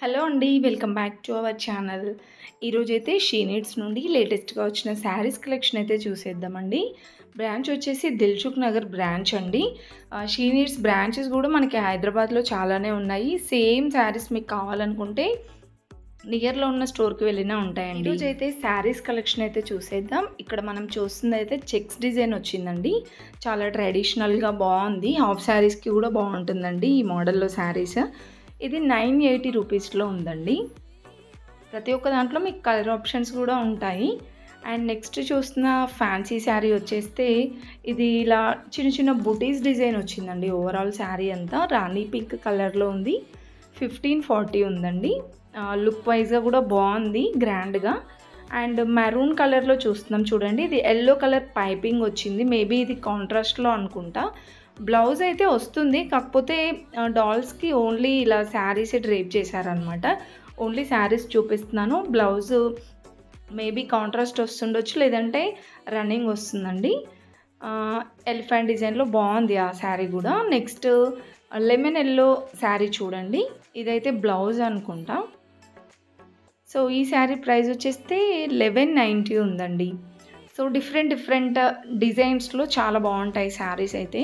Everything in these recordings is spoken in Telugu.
హలో అండి. Welcome back to our channel. ఈరోజైతే షీ నీడ్స్ నుండి లేటెస్ట్‌గా వచ్చిన శారీస్ కలెక్షన్ అయితే చూసేద్దామండి. బ్రాంచ్ వచ్చేసి దిల్సుఖ్ నగర్ బ్రాంచ్ అండి. షీ నీడ్స్ బ్రాంచెస్ కూడా మనకి హైదరాబాద్‌లో చాలానే ఉన్నాయి. సేమ్ శారీస్ మీకు కావాలనుకుంటే నియర్‌లో ఉన్న స్టోర్‌కి వెళ్ళినా ఉంటాయండి. ఈరోజైతే శారీస్ కలెక్షన్ అయితే చూసేద్దాం. ఇక్కడ మనం చూస్తుందైతే చెక్స్ డిజైన్ వచ్చిందండి. చాలా ట్రెడిషనల్‌గా బాగుంది. హాఫ్ శారీస్‌కి కూడా బాగుంటుందండి ఈ మోడల్‌లో శారీస్. ఇది 980 రూపీస్లో ఉందండి. ప్రతి ఒక్క దాంట్లో మీకు కలర్ ఆప్షన్స్ కూడా ఉంటాయి. అండ్ నెక్స్ట్ చూస్తున్న ఫ్యాన్సీ శారీ వచ్చేస్తే ఇది ఇలా చిన్న చిన్న బుటీస్ డిజైన్ వచ్చిందండి. ఓవరాల్ శారీ అంతా రాణి పింక్ కలర్లో ఉంది. 1540 ఉందండి. లుక్ వైజ్గా కూడా బాగుంది గ్రాండ్గా. అండ్ మెరూన్ కలర్లో చూస్తున్నాం చూడండి. ఇది ఎల్లో కలర్ పైపింగ్ వచ్చింది. మేబీ ఇది కాంట్రాస్ట్లో అనుకుంటా. బ్లౌజ్ అయితే వస్తుంది, కాకపోతే డాల్స్కి ఓన్లీ ఇలా శారీసే డ్రేప్ చేశారనమాట. ఓన్లీ శారీస్ చూపిస్తున్నాను. బ్లౌజ్ మేబీ కాంట్రాస్ట్ వస్తుండొచ్చు, లేదంటే రన్నింగ్ వస్తుందండి. ఎలిఫెంట్ డిజైన్లో బాగుంది ఆ శారీ కూడా. నెక్స్ట్ లెమన్ ఎల్లో శారీ చూడండి. ఇదైతే బ్లౌజ్ అనుకుంటా. సో ఈ శారీ ప్రైస్ వచ్చేస్తే 1190 ఉందండి. సో డిఫరెంట్ డిజైన్స్లో చాలా బాగుంటాయి శారీస్ అయితే.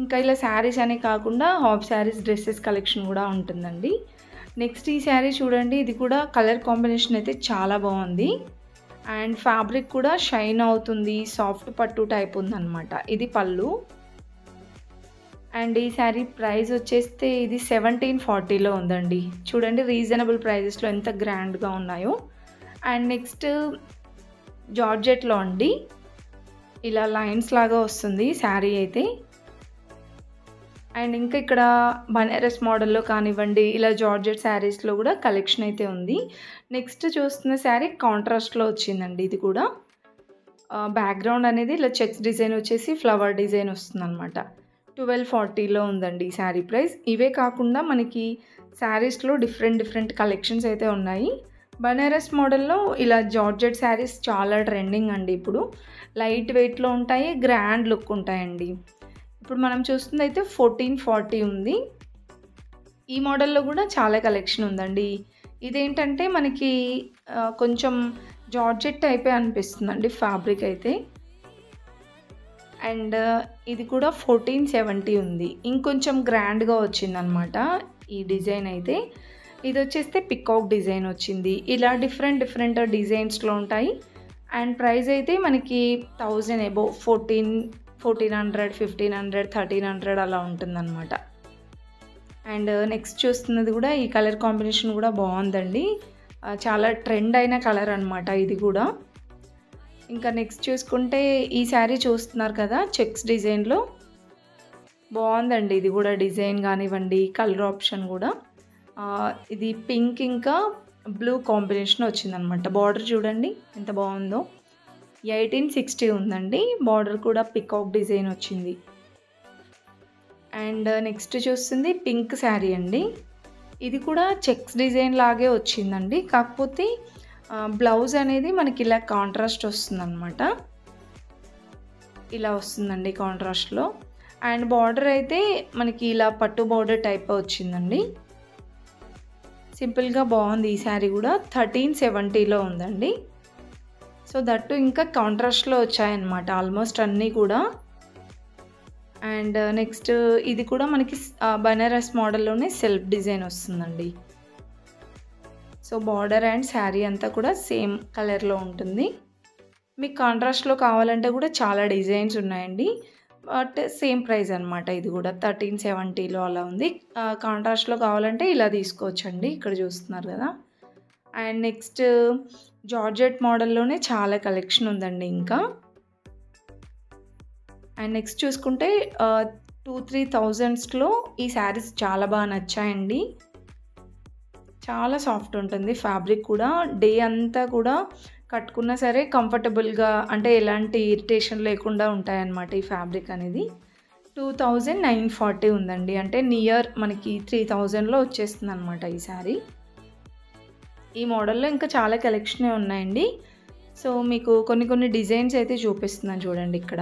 ఇంకా ఇలా శారీస్ అనే కాకుండా హాఫ్ శారీస్, డ్రెస్సెస్ కలెక్షన్ కూడా ఉంటుందండి. నెక్స్ట్ ఈ శారీ చూడండి. ఇది కూడా కలర్ కాంబినేషన్ అయితే చాలా బాగుంది. అండ్ ఫ్యాబ్రిక్ కూడా షైన్ అవుతుంది. సాఫ్ట్ పట్టు టైప్ ఉందన్నమాట. ఇది పళ్ళు. అండ్ ఈ శారీ ప్రైస్ వచ్చేస్తే ఇది 1740లో ఉందండి. చూడండి రీజనబుల్ ప్రైజెస్లో ఎంత గ్రాండ్గా ఉన్నాయో. అండ్ నెక్స్ట్ జార్జెట్లో అండి. ఇలా లైన్స్ లాగా వస్తుంది శారీ అయితే. అండ్ ఇంకా ఇక్కడ బనారస్ మోడల్లో కానివ్వండి, ఇలా జార్జెట్ శారీస్లో కూడా కలెక్షన్ అయితే ఉంది. నెక్స్ట్ చూస్తున్న శారీ కాంట్రాస్ట్లో వచ్చిందండి. ఇది కూడా బ్యాక్గ్రౌండ్ అనేది ఇలా చెక్స్ డిజైన్ వచ్చేసి ఫ్లవర్ డిజైన్ వస్తుందన్నమాట. 1240లో ఉందండి ఈ శారీ ప్రైస్. ఇవే కాకుండా మనకి శారీస్లో డిఫరెంట్ కలెక్షన్స్ అయితే ఉన్నాయి. బనారస్ మోడల్లో ఇలా జార్జెట్ శారీస్ చాలా ట్రెండింగ్ అండి ఇప్పుడు. లైట్ వెయిట్లో ఉంటాయి, గ్రాండ్ లుక్ ఉంటాయండి. ఇప్పుడు మనం చూస్తుంది అయితే 1440 ఉంది. ఈ మోడల్లో కూడా చాలా కలెక్షన్ ఉందండి. ఇదేంటంటే మనకి కొంచెం జార్జెట్ టైపే అనిపిస్తుందండి ఫ్యాబ్రిక్ అయితే. అండ్ ఇది కూడా 1470 ఉంది. ఇంకొంచెం గ్రాండ్గా వచ్చిందనమాట ఈ డిజైన్ అయితే. ఇది వచ్చేస్తే పికాక్ డిజైన్ వచ్చింది. ఇలా డిఫరెంట్ డిజైన్స్లో ఉంటాయి. అండ్ ప్రైస్ అయితే మనకి 1000 అబోవ్ 1400, 1500, 1300 అలా ఉంటుందన్నమాట. అండ్ నెక్స్ట్ చూస్తున్నది కూడా ఈ కలర్ కాంబినేషన్ కూడా బాగుందండి. చాలా ట్రెండ్ అయిన కలర్ అనమాట ఇది కూడా. ఇంకా నెక్స్ట్ చూసుకుంటే ఈ శారీ చూస్తున్నారు కదా, చెక్స్ డిజైన్లో బాగుందండి. ఇది కూడా డిజైన్ కానివ్వండి, కలర్ ఆప్షన్ కూడా. ఇది పింక్ ఇంకా బ్లూ కాంబినేషన్ వచ్చిందనమాట. బార్డర్ చూడండి ఎంత బాగుందో. 1860 ఉందండి. బార్డర్ కూడా పికాక్ డిజైన్ వచ్చింది. అండ్ నెక్స్ట్ చూస్తుంది పింక్ శారీ అండి. ఇది కూడా చెక్స్ డిజైన్ లాగే వచ్చిందండి, కాకపోతే బ్లౌజ్ అనేది మనకి ఇలా కాంట్రాస్ట్ వస్తుందన్నమాట. ఇలా వస్తుందండి కాంట్రాస్ట్లో. అండ్ బార్డర్ అయితే మనకి ఇలా పట్టు బార్డర్ టైప్ వచ్చిందండి. సింపుల్గా బాగుంది ఈ శారీ కూడా. 1370లో ఉందండి. సో దట్టు ఇంకా కాంట్రాస్ట్లో వచ్చాయన్నమాట ఆల్మోస్ట్ అన్నీ కూడా. అండ్ నెక్స్ట్ ఇది కూడా మనకి బనారస్ మోడల్లోనే సెల్ఫ్ డిజైన్ వస్తుందండి. సో బార్డర్ అండ్ శారీ అంతా కూడా సేమ్ కలర్లో ఉంటుంది. మీకు కాంట్రాస్ట్లో కావాలంటే కూడా చాలా డిజైన్స్ ఉన్నాయండి. బట్ సేమ్ ప్రైస్ అనమాట. ఇది కూడా 1370లో అలా ఉంది. కాంట్రాస్ట్లో కావాలంటే ఇలా తీసుకోవచ్చండి. ఇక్కడ చూస్తున్నారు కదా. అండ్ నెక్స్ట్ జార్జెట్ మోడల్లోనే చాలా కలెక్షన్ ఉందండి ఇంకా. అండ్ నెక్స్ట్ చూసుకుంటే 2-3 థౌజండ్స్లో ఈ శారీస్ చాలా బాగా నచ్చాయండి. చాలా సాఫ్ట్ ఉంటుంది ఫ్యాబ్రిక్ కూడా. డే అంతా కూడా కట్టుకున్నా సరే కంఫర్టబుల్గా, అంటే ఎలాంటి ఇరిటేషన్ లేకుండా ఉంటాయన్నమాట ఈ ఫ్యాబ్రిక్ అనేది. 2940 ఉందండి. అంటే నియర్ మనకి 3000లో వచ్చేస్తుంది అనమాట ఈ శారీ. ఈ మోడల్లో ఇంకా చాలా కలెక్షనే ఉన్నాయండి. సో మీకు కొన్ని డిజైన్స్ అయితే చూపిస్తున్నాను చూడండి ఇక్కడ.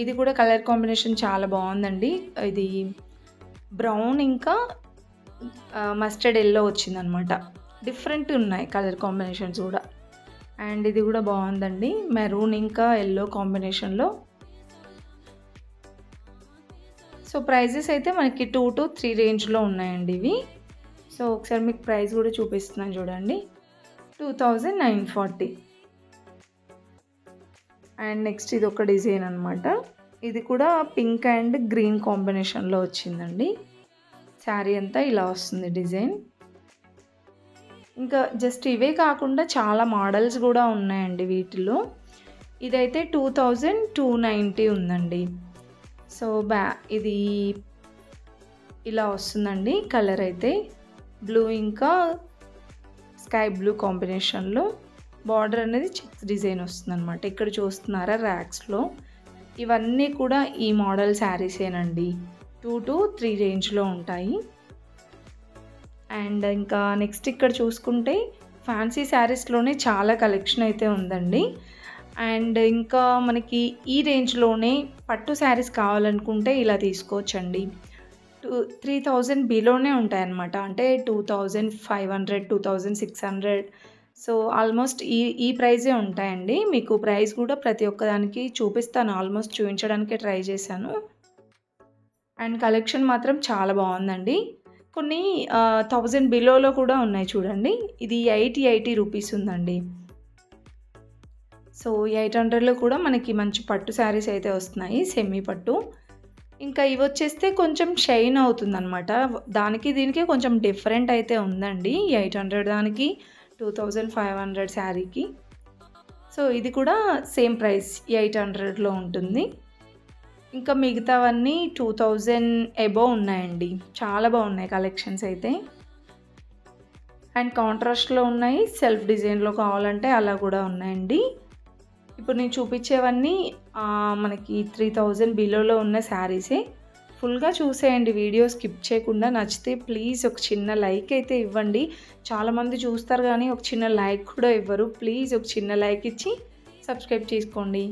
ఇది కూడా కలర్ కాంబినేషన్ చాలా బాగుందండి. ఇది బ్రౌన్ ఇంకా మస్టర్డ్ ఎల్లో వచ్చిందనమాట. డిఫరెంట్ ఉన్నాయి కలర్ కాంబినేషన్స్ కూడా. అండ్ ఇది కూడా బాగుందండి, మెరూన్ ఇంకా ఎల్లో కాంబినేషన్లో. సో ప్రైజెస్ అయితే మనకి 2 to 3 రేంజ్లో ఉన్నాయండి ఇవి. సో ఒకసారి మీకు ప్రైస్ కూడా చూపిస్తున్నాను చూడండి, 2940. అండ్ నెక్స్ట్ ఇది ఒక డిజైన్ అనమాట. ఇది కూడా పింక్ అండ్ గ్రీన్ కాంబినేషన్లో వచ్చిందండి. శారీ అంతా ఇలా వస్తుంది డిజైన్. ఇంకా జస్ట్ ఇవే కాకుండా చాలా మోడల్స్ కూడా ఉన్నాయండి వీటిలో. ఇదైతే 2290 ఉందండి. సో ఇది ఇలా వస్తుందండి కలర్ అయితే, బ్లూ ఇంకా స్కై బ్లూ కాంబినేషన్లో. బార్డర్ అనేది చెక్స్ డిజైన్ వస్తుంది అనమాట. ఇక్కడ చూస్తున్నారా ర్యాక్స్లో, ఇవన్నీ కూడా ఈ మోడల్ శారీసేనండి. 2 to 3 రేంజ్లో ఉంటాయి. అండ్ ఇంకా నెక్స్ట్ ఇక్కడ చూసుకుంటే ఫ్యాన్సీ శారీస్లోనే చాలా కలెక్షన్ అయితే ఉందండి. అండ్ ఇంకా మనకి ఈ రేంజ్లోనే పట్టు శారీస్ కావాలనుకుంటే ఇలా తీసుకోవచ్చండి. 3000 బిలోనే ఉంటాయన్నమాట. అంటే 2500, 2600. సో ఆల్మోస్ట్ ఈ ప్రైజే ఉంటాయండి. మీకు ప్రైస్ కూడా ప్రతి ఒక్కదానికి చూపిస్తాను, ఆల్మోస్ట్ చూపించడానికే ట్రై చేశాను. అండ్ కలెక్షన్ మాత్రం చాలా బాగుందండి. కొన్ని 1000 బిలోలో కూడా ఉన్నాయి చూడండి. ఇది 80 రూపీస్ ఉందండి. సో 800లో కూడా మనకి మంచి పట్టు శారీస్ అయితే వస్తున్నాయి, సెమీ పట్టు. ఇంకా ఇవి వచ్చేస్తే కొంచెం షైన్ అవుతుందన్నమాట. దానికి దీనికి కొంచెం డిఫరెంట్ అయితే ఉందండి. 800 దానికి, 2500 శారీకి. సో ఇది కూడా సేమ్ ప్రైస్ 800లో ఉంటుంది. ఇంకా మిగతావన్నీ 2000 అబోవ్ ఉన్నాయండి. చాలా బాగున్నాయి కలెక్షన్స్ అయితే. అండ్ కాంట్రాస్ట్లో ఉన్నాయి, సెల్ఫ్ డిజైన్లో కావాలంటే అలా కూడా ఉన్నాయండి. ఇప్పుడు నేను చూపించేవన్నీ మనకి 3000 బిలోలో ఉన్న శారీసే. ఫుల్గా చూసేయండి, వీడియో స్కిప్ చేయకుండా. నచ్చితే ప్లీజ్ ఒక చిన్న లైక్ అయితే ఇవ్వండి. చాలామంది చూస్తారు కానీ ఒక చిన్న లైక్ కూడా ఇవ్వరు. ప్లీజ్ ఒక చిన్న లైక్ ఇచ్చి సబ్స్క్రైబ్ చేసుకోండి.